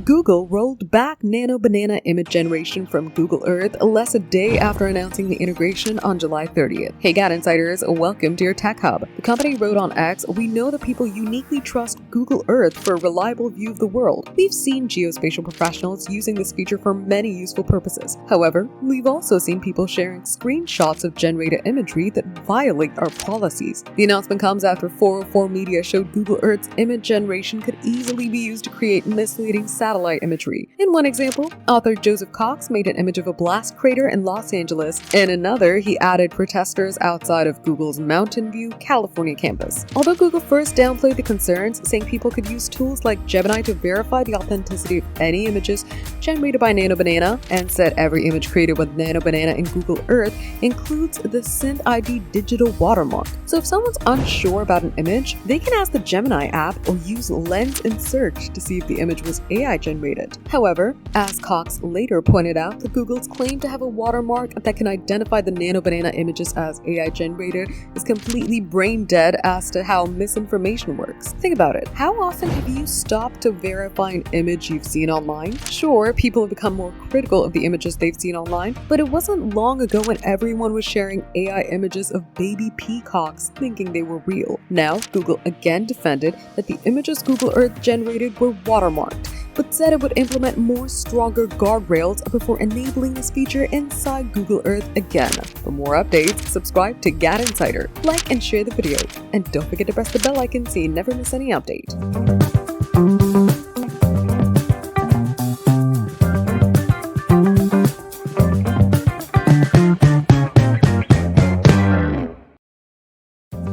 Google rolled back Nano Banana image generation from Google Earth less a day after announcing the integration on July 30th. Hey GadInsiders, welcome to your Tech Hub. The company wrote on X, "We know that people uniquely trust Google Earth for a reliable view of the world. We've seen geospatial professionals using this feature for many useful purposes. However, we've also seen people sharing screenshots of generated imagery that violate our policies." The announcement comes after 404 Media showed Google Earth's image generation could easily be used to create misleading satellite imagery. In one example, author Joseph Cox made an image of a blast crater in Los Angeles. In another, he added protesters outside of Google's Mountain View, California campus. Although Google first downplayed the concerns, saying people could use tools like Gemini to verify the authenticity of any images generated by Nano Banana, and said every image created with Nano Banana in Google Earth includes the SynthID digital watermark. So if someone's unsure about an image, they can ask the Gemini app or use Lens in search to see if the image was AI generated. However, as Cox later pointed out, Google's claim to have a watermark that can identify the Nano Banana images as AI generated is completely brain dead as to how misinformation works. Think about it. How often have you stopped to verify an image you've seen online? Sure, people have become more critical of the images they've seen online, but it wasn't long ago when everyone was sharing AI images of baby peacocks thinking they were real. Now, Google again defended that the images Google Earth generated were watermarked, but said it would implement more stronger guardrails before enabling this feature inside Google Earth again. For more updates, subscribe to GadInsider, like and share the video, and don't forget to press the bell icon so you never miss any update.